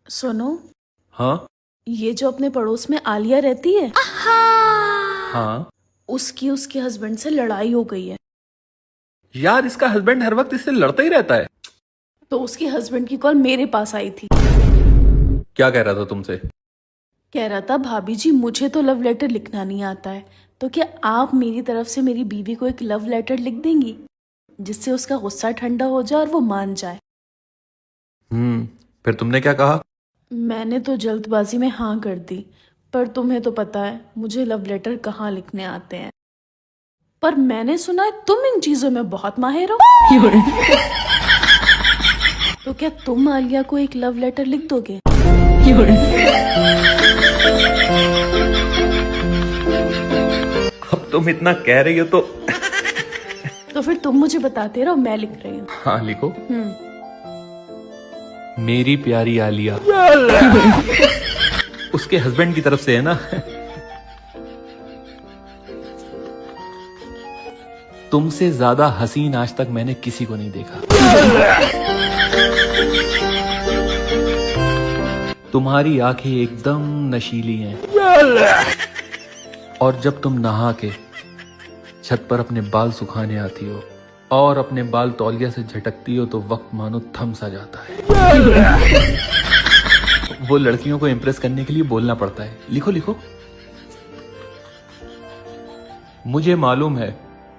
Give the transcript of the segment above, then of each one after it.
सुनो, हाँ ये जो अपने पड़ोस में आलिया रहती है, हाँ। उसकी उसके हस्बैंड से लड़ाई हो गई है। यार इसका हस्बैंड हर वक्त इससे लड़ता ही रहता है। तो उसके हस्बैंड की कॉल मेरे पास आई थी। क्या कह रहा था तुमसे? कह रहा था, भाभी जी मुझे तो लव लेटर लिखना नहीं आता है, तो क्या आप मेरी तरफ से मेरी बीवी को एक लव लेटर लिख देंगी जिससे उसका गुस्सा ठंडा हो जाए और वो मान जाए। फिर तुमने क्या कहा? मैंने तो जल्दबाजी में हाँ कर दी, पर तुम्हें तो पता है मुझे लव लेटर कहाँ लिखने आते हैं। पर मैंने सुना है तुम इन चीजों में बहुत माहिर हो। तो क्या तुम आलिया को एक लव लेटर लिख दोगे? अब तुम इतना कह रही हो तो तो फिर तुम मुझे बताते रहो, मैं लिख रही हूँ। हाँ लिखो। मेरी प्यारी आलिया। उसके हस्बैंड की तरफ से है ना। तुमसे ज्यादा हसीन आज तक मैंने किसी को नहीं देखा। तुम्हारी आंखें एकदम नशीली हैं। और जब तुम नहा के छत पर अपने बाल सुखाने आती हो और अपने बाल तौलिया से झटकती हो तो वक्त मानो थम सा जाता है। वो लड़कियों को इम्प्रेस करने के लिए बोलना पड़ता है। लिखो लिखो। मुझे मालूम है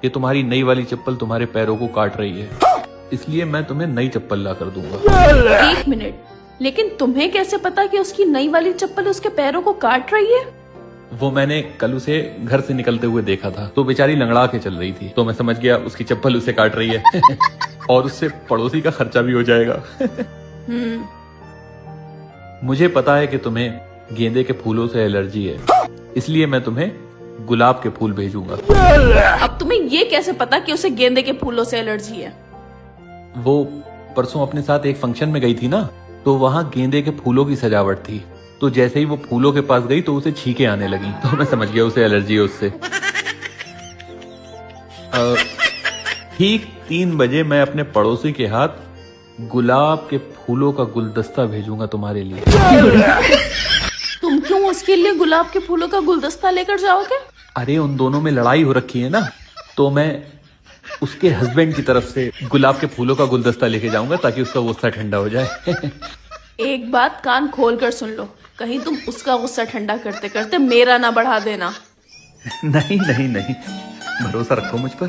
कि तुम्हारी नई वाली चप्पल तुम्हारे पैरों को काट रही है, इसलिए मैं तुम्हें नई चप्पल ला कर दूंगा। एक मिनट, लेकिन तुम्हें कैसे पता कि उसकी नई वाली चप्पल उसके पैरों को काट रही है? वो मैंने कल उसे घर से निकलते हुए देखा था, तो बेचारी लंगड़ा के चल रही थी, तो मैं समझ गया उसकी चप्पल उसे काट रही है। और उससे पड़ोसी का खर्चा भी हो जाएगा। मुझे पता है कि तुम्हें गेंदे के फूलों से एलर्जी है, इसलिए मैं तुम्हें गुलाब के फूल भेजूंगा। अब तुम्हें ये कैसे पता कि उसे गेंदे के फूलों से एलर्जी है? वो परसों अपने साथ एक फंक्शन में गई थी ना, तो वहां गेंदे के फूलों की सजावट थी, तो जैसे ही वो फूलों के पास गई तो उसे छींकें आने लगी, तो मैं समझ गया उसे एलर्जी है उससे। ठीक 3 बजे मैं अपने पड़ोसी के हाथ गुलाब के फूलों का गुलदस्ता भेजूंगा तुम्हारे लिए। तुम क्यों उसके लिए गुलाब के फूलों का गुलदस्ता लेकर जाओगे? अरे उन दोनों में लड़ाई हो रखी है ना, तो मैं उसके हस्बैंड की तरफ से गुलाब के फूलों का गुलदस्ता लेके जाऊंगा ताकि उसका गुस्सा ठंडा हो जाए। एक बात कान खोल कर सुन लो, कहीं तुम उसका गुस्सा ठंडा करते करते मेरा ना बढ़ा देना। नहीं नहीं नहीं, भरोसा रखो मुझ पर।